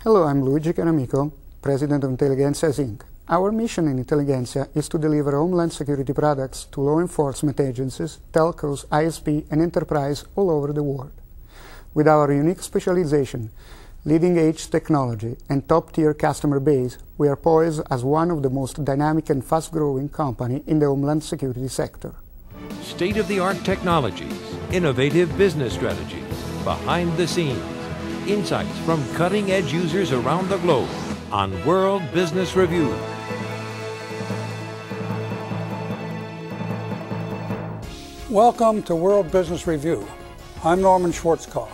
Hello, I'm Luigi Canamico, President of Intelligentias Inc. Our mission in Intelligentsia is to deliver homeland security products to law enforcement agencies, telcos, ISP, and enterprise all over the world. With our unique specialization, leading-edge technology, and top-tier customer base, we are poised as one of the most dynamic and fast-growing companies in the homeland security sector. State-of-the-art technologies, innovative business strategies, behind the scenes, insights from cutting-edge users around the globe on World Business Review. Welcome to World Business Review. I'm Norman Schwarzkopf.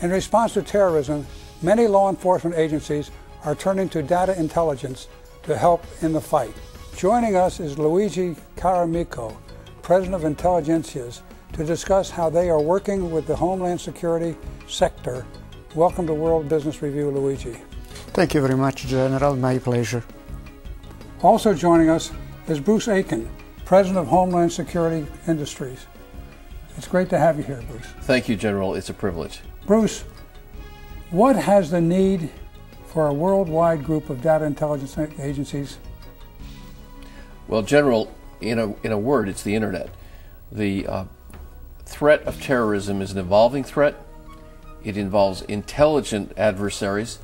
In response to terrorism, many law enforcement agencies are turning to data intelligence to help in the fight. Joining us is Luigi Canamico, President of Intelligentias, to discuss how they are working with the Homeland Security sector. Welcome to World Business Review, Luigi. Thank you very much, General. My pleasure. Also joining us is Bruce Aiken, President of Homeland Security Industries. It's great to have you here, Bruce. Thank you, General. It's a privilege. Bruce, what has the need for a worldwide group of data intelligence agencies? Well, General, in a word, it's the Internet. The threat of terrorism is an evolving threat. It involves intelligent adversaries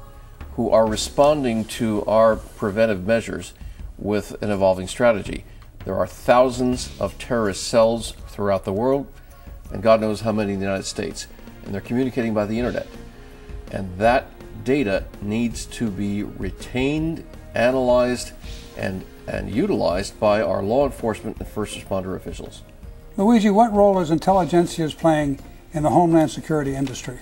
who are responding to our preventive measures with an evolving strategy. There are thousands of terrorist cells throughout the world, and God knows how many in the United States, and they're communicating by the Internet. And that data needs to be retained, analyzed, and utilized by our law enforcement and first responder officials. Luigi, what role is Intelligentias playing in the Homeland Security industry?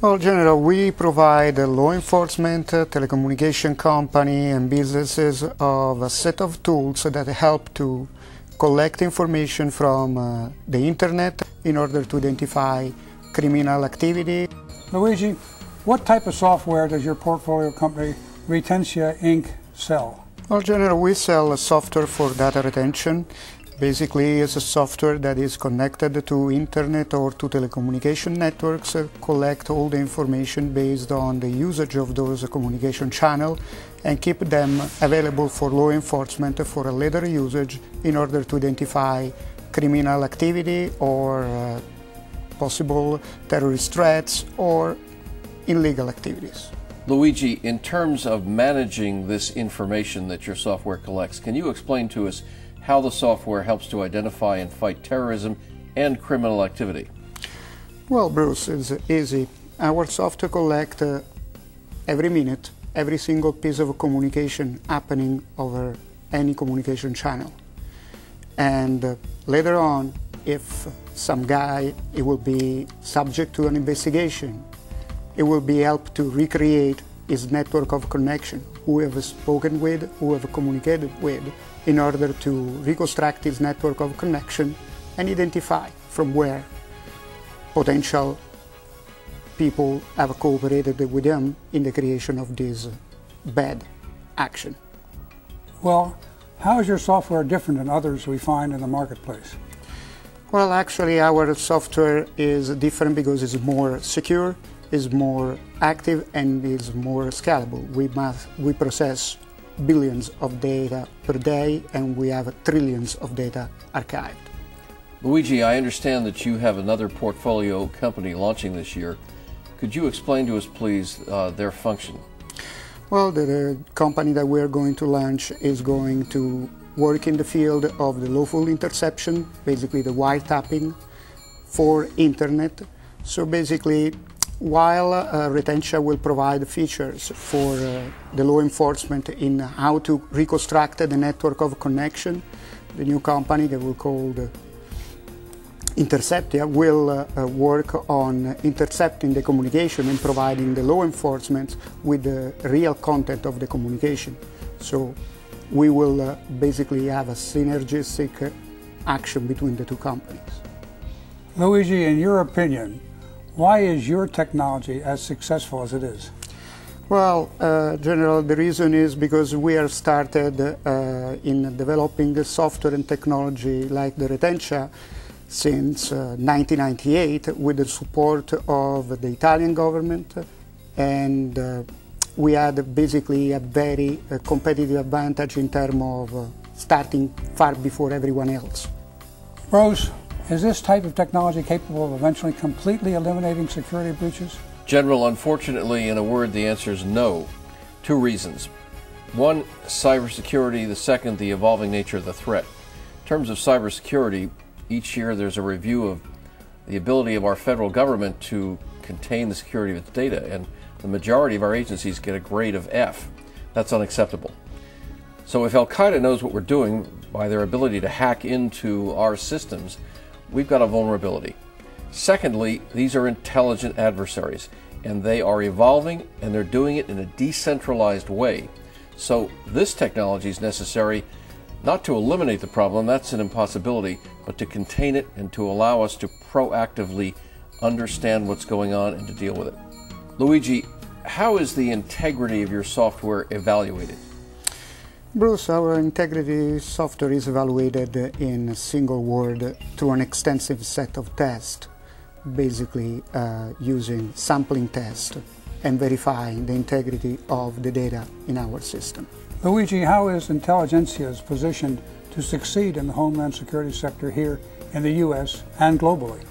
Well, General, we provide law enforcement, telecommunication company, and businesses of a set of tools that help to collect information from the Internet in order to identify criminal activity. Luigi, what type of software does your portfolio company, Retentia Inc., sell? Well, General, we sell software for data retention. Basically, it's a software that is connected to Internet or to telecommunication networks, collect all the information based on the usage of those communication channels, and keep them available for law enforcement for a later usage in order to identify criminal activity or possible terrorist threats or illegal activities. Luigi, in terms of managing this information that your software collects, can you explain to us how the software helps to identify and fight terrorism and criminal activity? Well, Bruce, it's easy. Our software collects every minute, every single piece of communication happening over any communication channel. And later on, if some guy, it will be subject to an investigation, it will be helped to recreate his network of connection, who have spoken with, who have communicated with, in order to reconstruct his network of connection and identify from where potential people have cooperated with him in the creation of this bad action. Well, how is your software different than others we find in the marketplace? Well, actually, our software is different because it's more secure, is more active, and is more scalable. We process billions of data per day, and we have trillions of data archived. Luigi, I understand that you have another portfolio company launching this year. Could you explain to us, please, their function? Well, the company that we're going to launch is going to work in the field of the lawful interception, basically the wiretapping for Internet. So basically, while Retentia will provide features for the law enforcement in how to reconstruct the network of connection, the new company that we'll call Interceptia will work on intercepting the communication and providing the law enforcement with the real content of the communication. So we will basically have a synergistic action between the two companies. Luigi, in your opinion, why is your technology as successful as it is? Well, General, the reason is because we are started in developing the software and technology like the Retentia since 1998 with the support of the Italian government and we had basically a very competitive advantage in terms of starting far before everyone else. Bruce, is this type of technology capable of eventually completely eliminating security breaches? General, unfortunately, in a word, the answer is no. Two reasons. One, cybersecurity. The second, the evolving nature of the threat. In terms of cybersecurity, each year there's a review of the ability of our federal government to contain the security of its data, and the majority of our agencies get a grade of F. That's unacceptable. So if Al-Qaeda knows what we're doing by their ability to hack into our systems, we've got a vulnerability. Secondly, these are intelligent adversaries, and they are evolving, and they're doing it in a decentralized way. So this technology is necessary not to eliminate the problem, that's an impossibility, but to contain it and to allow us to proactively understand what's going on and to deal with it. Luigi, how is the integrity of your software evaluated? Bruce, our integrity software is evaluated in a single word through an extensive set of tests, basically using sampling tests and verifying the integrity of the data in our system. Luigi, how is Intelligentias positioned to succeed in the Homeland Security sector here in the U.S. and globally?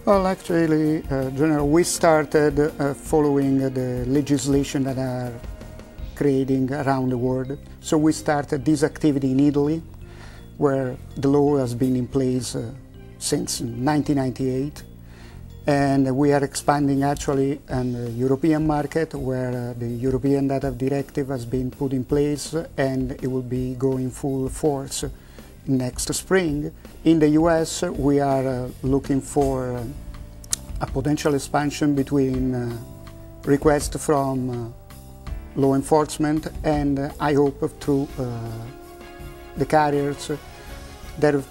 Well, actually, General, we started following the legislation that are creating around the world. So we started this activity in Italy, where the law has been in place since 1998. And we are expanding actually in the European market, where the European Data Directive has been put in place and it will be going full force next spring. In the US, we are looking for a potential expansion between requests from law enforcement and I hope through the carriers, their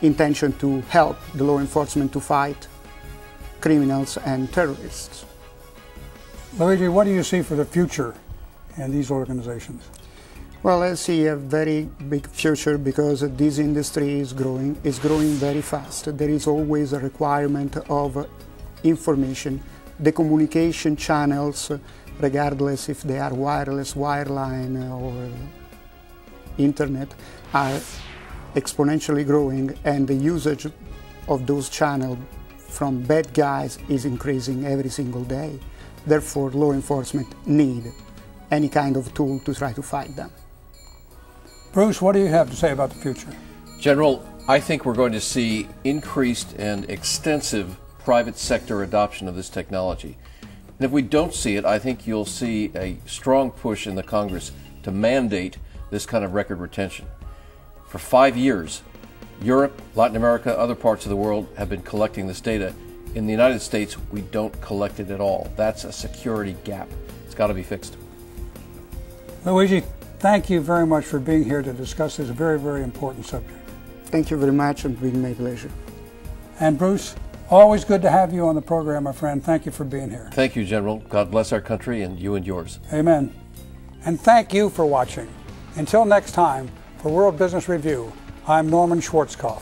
intention to help the law enforcement to fight criminals and terrorists. Luigi, what do you see for the future in these organizations? Well, I see a very big future because this industry is growing very fast. There is always a requirement of information. The communication channels, regardless if they are wireless, wireline, or internet, are exponentially growing, and the usage of those channels from bad guys is increasing every single day. Therefore, law enforcement need any kind of tool to try to fight them. Bruce, what do you have to say about the future? General, I think we're going to see increased and extensive private sector adoption of this technology. And if we don't see it, I think you'll see a strong push in the Congress to mandate this kind of record retention. For 5 years, Europe, Latin America, other parts of the world have been collecting this data. In the United States, we don't collect it at all. That's a security gap. It's got to be fixed. Luigi, thank you very much for being here to discuss this very, very important subject. Thank you very much, and it's been my pleasure. And Bruce, always good to have you on the program, my friend. Thank you for being here. Thank you, General. God bless our country and you and yours. Amen. And thank you for watching. Until next time, for World Business Review, I'm Norman Schwarzkopf.